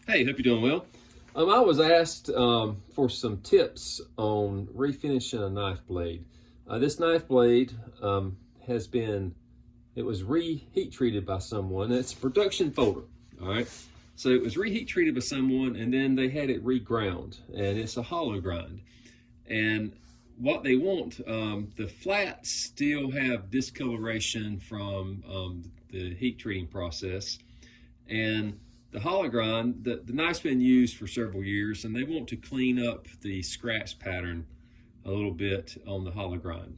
Hey, hope you're doing well. I was asked for some tips on refinishing a knife blade. This knife blade it was reheat treated by someone. It's a production folder, all right? So it was reheat treated by someone, and then they had it reground, and it's a hollow grind. And what they want, the flats still have discoloration from the heat treating process, and the hollow grind, the knife's been used for several years, and they want to clean up the scratch pattern a little bit on the hollow grind.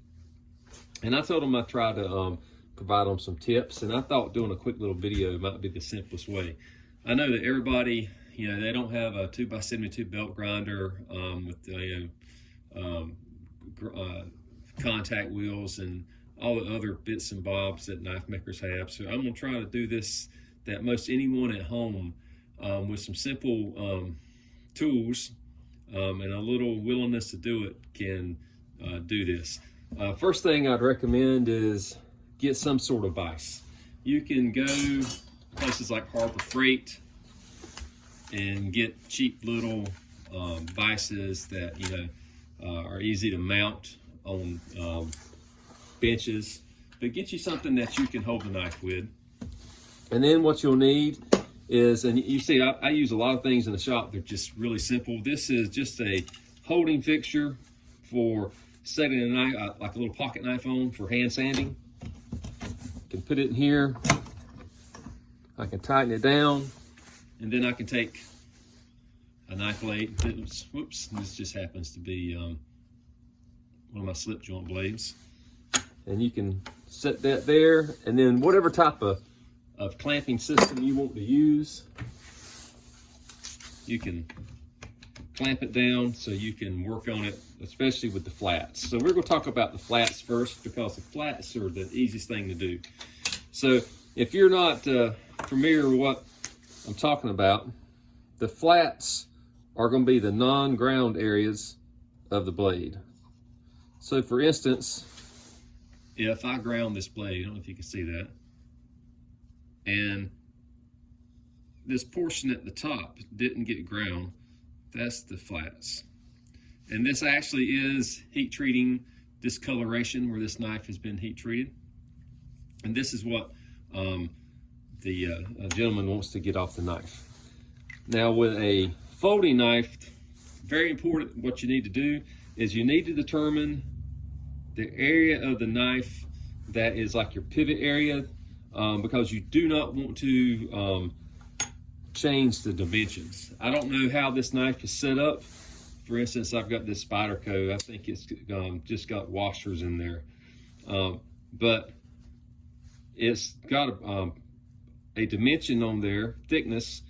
And I told them I'd try to provide them some tips, and I thought doing a quick little video might be the simplest way. I know that everybody, they don't have a 2x72 belt grinder with contact wheels and all the other bits and bobs that knife makers have. So I'm gonna try to do this that most anyone at home with some simple tools and a little willingness to do it can do this. First thing I'd recommend is get some sort of vise. You can go places like Harbor Freight and get cheap little vices that are easy to mount on benches, but get you something that you can hold the knife with. And then what you'll need is, and you see I use a lot of things in the shop, they're just really simple. This is just a holding fixture for setting a knife, like a little pocket knife on for hand sanding. You can put it in here, I can tighten it down, and then I can take a knife blade. Whoops, this just happens to be one of my slip joint blades. And you can set that there, and then whatever type of clamping system you want to use, you can clamp it down so you can work on it, especially with the flats. So we're going to talk about the flats first, because the flats are the easiest thing to do. So if you're not familiar with what I'm talking about, the flats are going to be the non-ground areas of the blade. So for instance, if I ground this blade, I don't know if you can see that, and this portion at the top didn't get ground, that's the flats. And this actually is heat treating discoloration where this knife has been heat treated. And this is what the gentleman wants to get off the knife. Now with a folding knife, very important, what you need to do is you need to determine the area of the knife that is like your pivot area, because you do not want to change the dimensions. I don't know how this knife is set up. For instance, I've got this Spyderco. I think it's just got washers in there, but it's got a dimension on there, thickness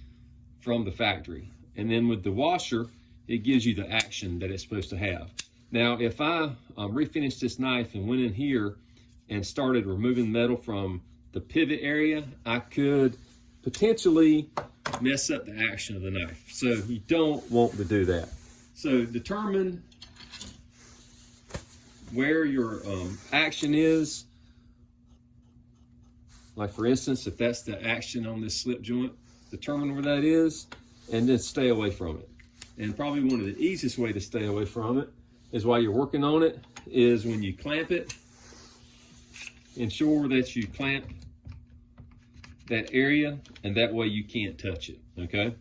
from the factory, and then with the washer, it gives you the action that it's supposed to have. Now, if I refinished this knife and went in here and started removing metal from the pivot area, I could potentially mess up the action of the knife. So you don't want to do that. So determine where your action is. Like for instance, if that's the action on this slip joint, determine where that is and then stay away from it. And probably one of the easiest way to stay away from it is while you're working on it, is when you clamp it, ensure that you clamp that area, and that way you can't touch it, okay?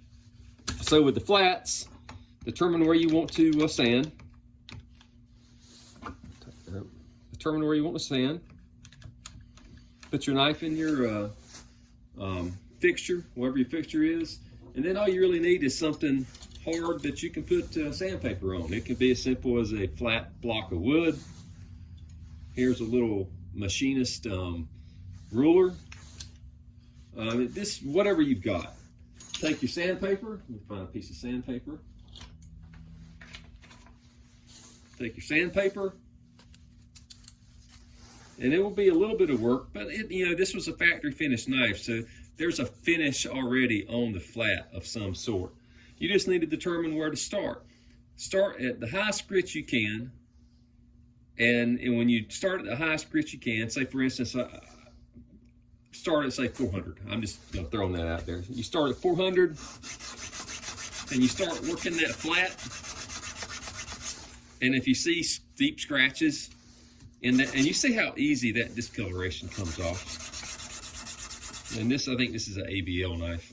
So with the flats, determine where you want to sand. Determine where you want to sand. Put your knife in your fixture, wherever your fixture is, and then all you really need is something hard that you can put sandpaper on. It can be as simple as a flat block of wood. Here's a little machinist ruler. Whatever you've got. Take your sandpaper. Let me find a piece of sandpaper. Take your sandpaper, and it will be a little bit of work, but this was a factory finished knife, so there's a finish already on the flat of some sort. You just need to determine where to start. Start at the highest grit you can, and when you start at the highest grit you can, say for instance, start at say 400. I'm just throwing that out there. You start at 400, and you start working that flat, and if you see deep scratches in that, and you see how easy that discoloration comes off. And this, I think this is an ABL knife.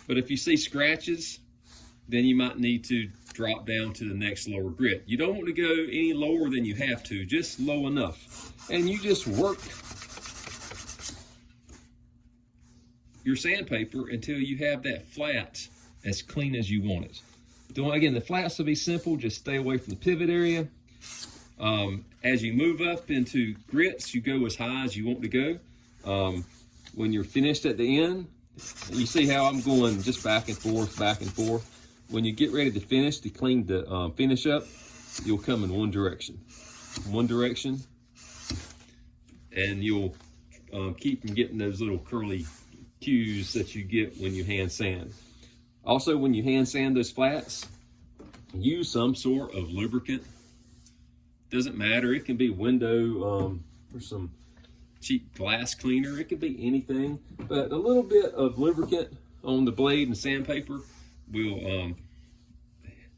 But if you see scratches, then you might need to drop down to the next lower grit. You don't want to go any lower than you have to, just low enough. And you just work your sandpaper until you have that flat as clean as you want it. Again, the flats will be simple, just stay away from the pivot area. As you move up into grits, you go as high as you want to go. When you're finished at the end, you see how I'm going just back and forth, back and forth. When you get ready to finish, to clean the finish up, you'll come in one direction, and you'll keep from getting those little curly cues that you get when you hand sand. Also, when you hand sand those flats, use some sort of lubricant. Doesn't matter, it can be window or some cheap glass cleaner, it could be anything, but a little bit of lubricant on the blade and sandpaper will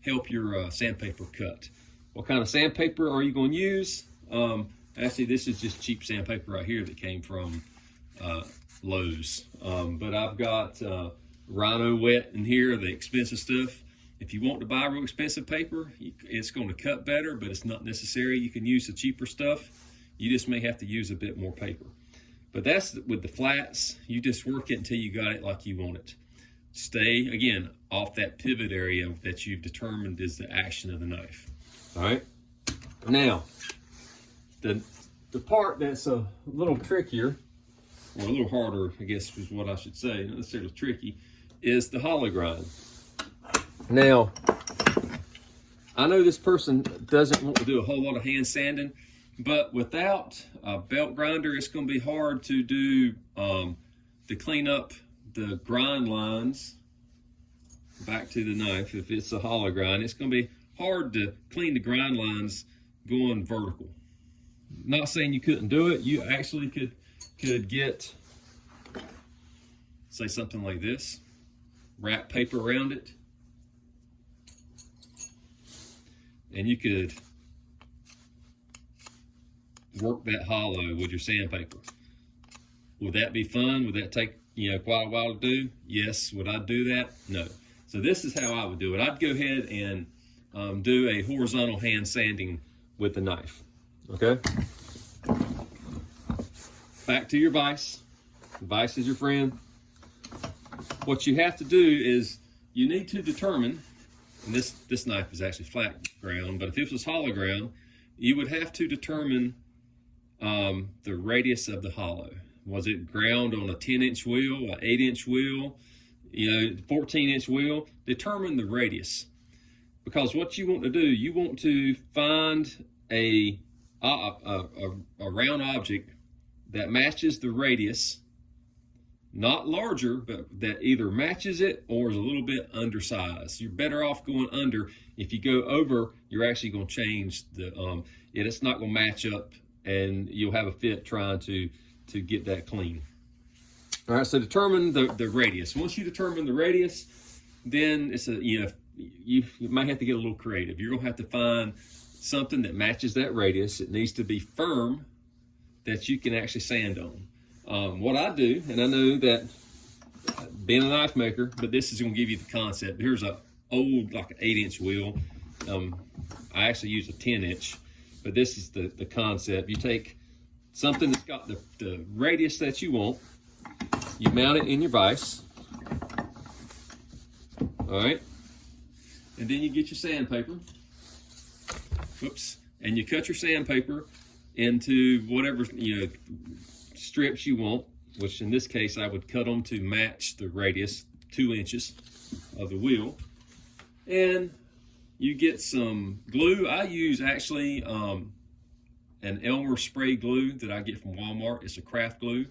help your sandpaper cut. What kind of sandpaper are you going to use? Actually, this is just cheap sandpaper right here that came from Lowe's, but I've got Rhino Wet in here, the expensive stuff. If you want to buy real expensive paper, it's going to cut better, but it's not necessary. You can use the cheaper stuff. You just may have to use a bit more paper. But that's with the flats. You just work it until you got it like you want it. Stay, again, off that pivot area that you've determined is the action of the knife. All right? Now, the part that's a little trickier, or a little harder, I guess is what I should say, not necessarily tricky, is the hollow grind. Now, I know this person doesn't want to do a whole lot of hand sanding, but without a belt grinder, it's going to be hard to do, to clean up the grind lines back to the knife. If it's a hollow grind, it's going to be hard to clean the grind lines going vertical. Not saying you couldn't do it. You actually could get, say, something like this, wrap paper around it, and you could work that hollow with your sandpaper. Would that be fun? Would that take quite a while to do? Yes. Would I do that? No. So this is how I would do it. I'd go ahead and do a horizontal hand sanding with the knife. Okay. Back to your vise. The vise is your friend. What you have to do is you need to determine, and this knife is actually flat ground, but if this was hollow ground, you would have to determine the radius of the hollow. Was it ground on a 10-inch wheel, an 8-inch wheel, 14-inch wheel? Determine the radius. Because what you want to do, you want to find a round object that matches the radius, not larger, but that either matches it or is a little bit undersized. You're better off going under. If you go over, you're actually going to change the, it's not going to match up, and you'll have a fit trying to get that clean. All right, so determine the radius. Once you determine the radius, then it's you might have to get a little creative. You're gonna have to find something that matches that radius. It needs to be firm, that you can actually sand on. What I do, and I know that being a knife maker, but this is gonna give you the concept. Here's a old, like an 8-inch wheel. I actually use a 10-inch, but this is the concept. You take something that's got the radius that you want, you mount it in your vise, all right, and then you get your sandpaper, and you cut your sandpaper into whatever strips you want, which in this case I would cut them to match the radius, 2 inches of the wheel, and you get some glue. I use actually an Elmer spray glue that I get from Walmart. It's a craft glue.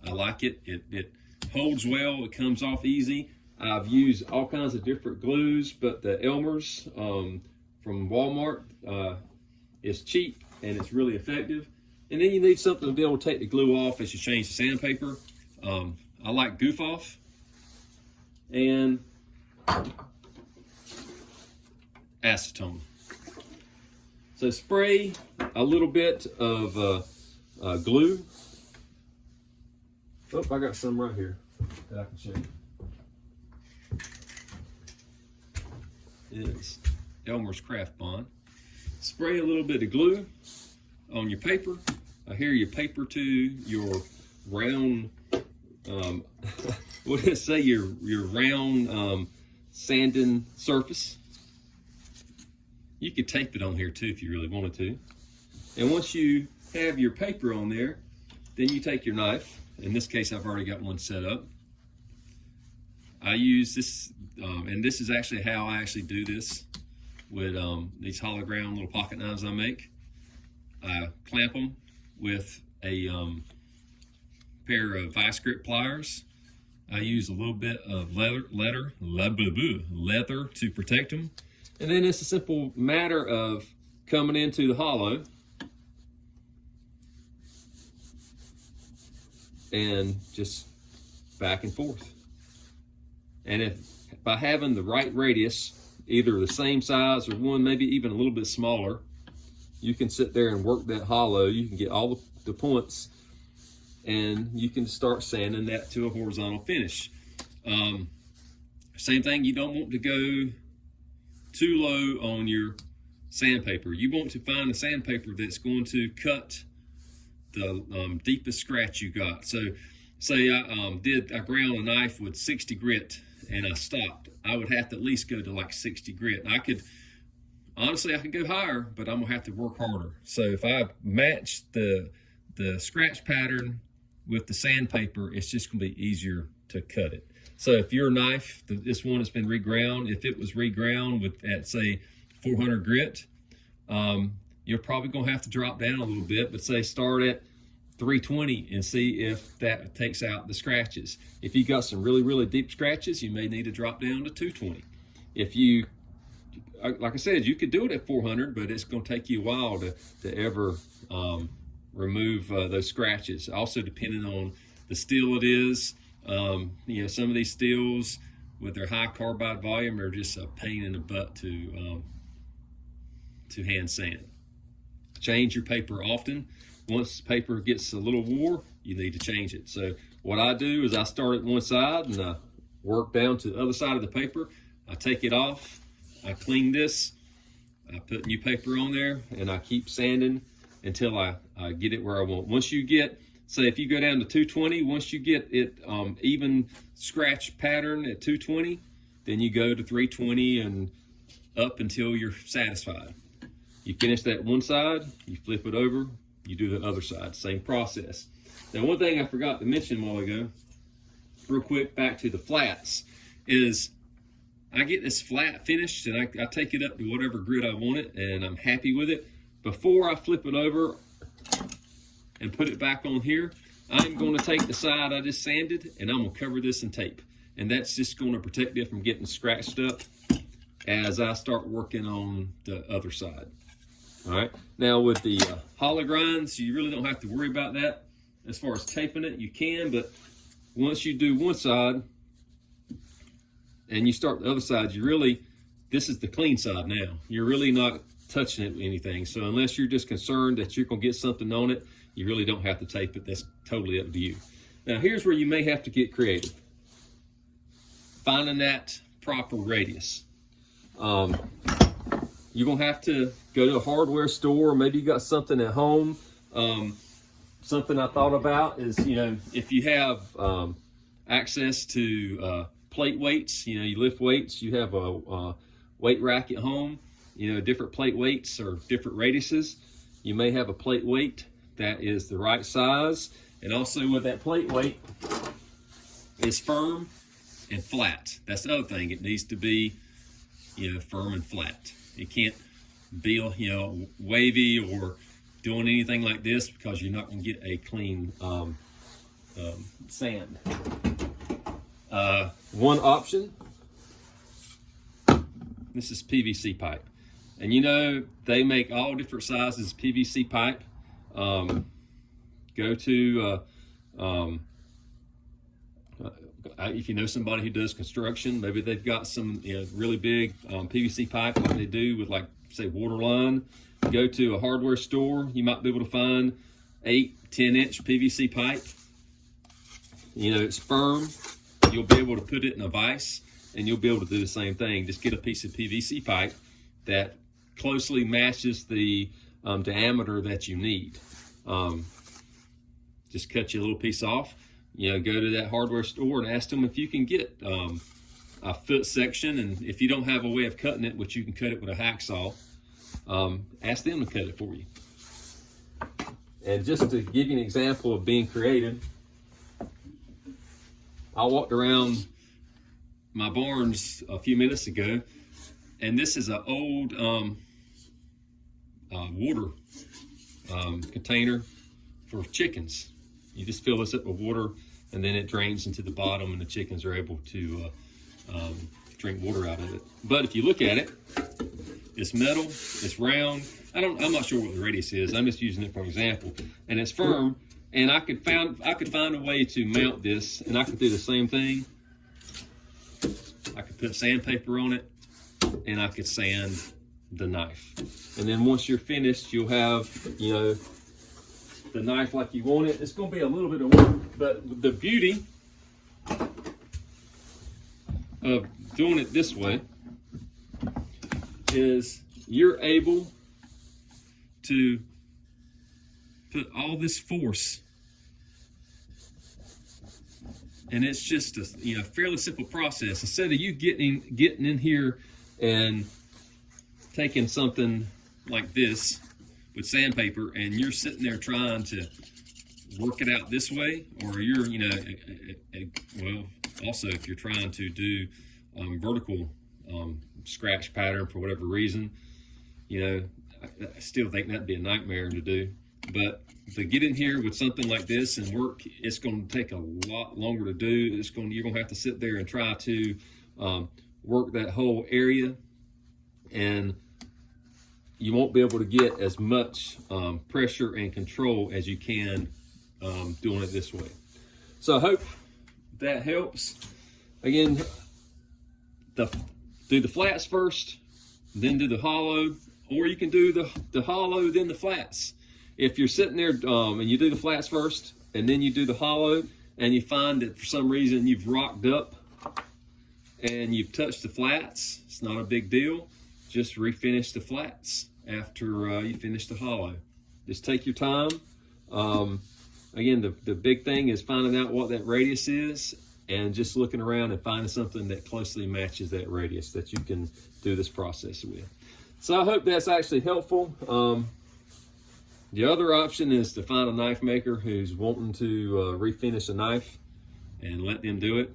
I like it. It holds well. It comes off easy. I've used all kinds of different glues, but the Elmer's from Walmart is cheap and it's really effective. And then you need something to be able to take the glue off as you change the sandpaper. I like Goof Off. And acetone. So spray a little bit of glue. Oh, I got some right here that I can show you. It's Elmer's Craft Bond. Spray a little bit of glue on your paper. Adhere your paper to your round, what did it say? Your round sanding surface. You could tape it on here too if you really wanted to. And once you have your paper on there, then you take your knife. In this case, I've already got one set up. I use this, and this is actually how I actually do this with these hollow ground little pocket knives I make. I clamp them with a pair of vice grip pliers. I use a little bit of leather to protect them. And then it's a simple matter of coming into the hollow and just back and forth. And if by having the right radius, either the same size or one maybe even a little bit smaller, you can sit there and work that hollow. You can get all the points, and you can start sanding that to a horizontal finish. Same thing, you don't want to go too low on your sandpaper. You want to find a sandpaper that's going to cut the deepest scratch you got. So say I ground a knife with 60 grit and I stopped. I would have to at least go to like 60 grit. And I could go higher, but I'm gonna have to work harder. So if I match the scratch pattern with the sandpaper, it's just gonna be easier to cut it. So if your knife, this one has been reground, if it was reground with at say 400 grit, you're probably gonna have to drop down a little bit, but say start at 320 and see if that takes out the scratches. If you got some really, really deep scratches, you may need to drop down to 220. If you, like I said, you could do it at 400, but it's gonna take you a while to ever remove those scratches. Also depending on the steel it is. You know, some of these steels with their high carbide volume are just a pain in the butt to hand sand. Change your paper often. Once the paper gets a little wore, you need to change it. So what I do is I start at one side and I work down to the other side of the paper. I take it off, I clean this, I put new paper on there, and I keep sanding until I get it where I want. Once you get, say if you go down to 220, once you get it even scratch pattern at 220, then you go to 320 and up until you're satisfied. You finish that one side, you flip it over, you do the other side, same process. Now, one thing I forgot to mention a while ago, real quick, back to the flats, is I get this flat finished and I take it up to whatever grit I want it, and I'm happy with it. Before I flip it over and put it back on here, I'm going to take the side I just sanded and I'm going to cover this in tape. And that's just going to protect it from getting scratched up as I start working on the other side. All right, now with the hollow grinds, you really don't have to worry about that. As far as taping it, you can, but once you do one side and you start the other side, this is the clean side now. You're really not touching it with anything. So unless you're just concerned that you're gonna get something on it, you really don't have to tape it. That's totally up to you. Now here's where you may have to get creative. Finding that proper radius. You're gonna have to go to a hardware store. Maybe you got something at home. Something I thought about is, you know, if you have access to plate weights, you know, you lift weights, you have a weight rack at home, you know, different plate weights or different radiuses. You may have a plate weight that is the right size. And also with that plate weight, it's firm and flat. That's the other thing. It needs to be, you know, firm and flat. It can't be, you know, wavy or doing anything like this, because you're not going to get a clean sand. One option, this is PVC pipe. And you know, they make all different sizes PVC pipe. Go to if you know somebody who does construction, maybe they've got some really big PVC pipe like they do with, like, say, water line. Go to a hardware store, you might be able to find 8-10-inch PVC pipe. It's firm. You'll be able to put it in a vise, and you'll be able to do the same thing. Just get a piece of PVC pipe that closely matches the diameter that you need. Just cut you a little piece off. Go to that hardware store and ask them if you can get a foot section, and if you don't have a way of cutting it, which you can cut it with a hacksaw, ask them to cut it for you. And just to give you an example of being creative, I walked around my barns a few minutes ago, and this is an old water container for chickens. You just fill this up with water, and then it drains into the bottom, and the chickens are able to drink water out of it. But if you look at it, it's metal, it's round. I'm not sure what the radius is. I'm just using it for an example, and it's firm. And I could find a way to mount this, and I could do the same thing. I could put sandpaper on it, and I could sand the knife. And then once you're finished, you'll have, the knife like you want it. It's going to be a little bit of work, but the beauty of doing it this way is you're able to put all this force, and it's just a fairly simple process. Instead of you getting in here and taking something like this with sandpaper, and you're sitting there trying to work it out this way, or you're well, also if you're trying to do vertical scratch pattern for whatever reason, I still think that'd be a nightmare to do. But to get in here with something like this and work, it's going to take a lot longer to do. You're going to have to sit there and try to work that whole area, and you won't be able to get as much pressure and control as you can doing it this way. So I hope that helps. Again, do the flats first, then do the hollow, or you can do the hollow, then the flats. If you're sitting there and you do the flats first, and then you do the hollow, and you find that for some reason you've rocked up and you've touched the flats, it's not a big deal. Just refinish the flats after you finish the hollow. Just take your time. Again, the big thing is finding out what that radius is, and just looking around and finding something that closely matches that radius that you can do this process with. So I hope that's actually helpful. The other option is to find a knife maker who's wanting to refinish a knife and let them do it.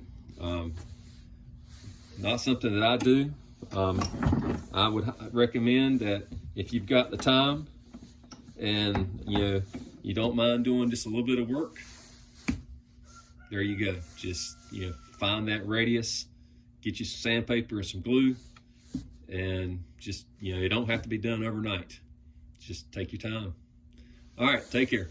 Not something that I do. I would recommend that if you've got the time and you don't mind doing just a little bit of work, there you go. Just find that radius, get you some sandpaper and some glue, and just it don't have to be done overnight. Just take your time. All right, take care.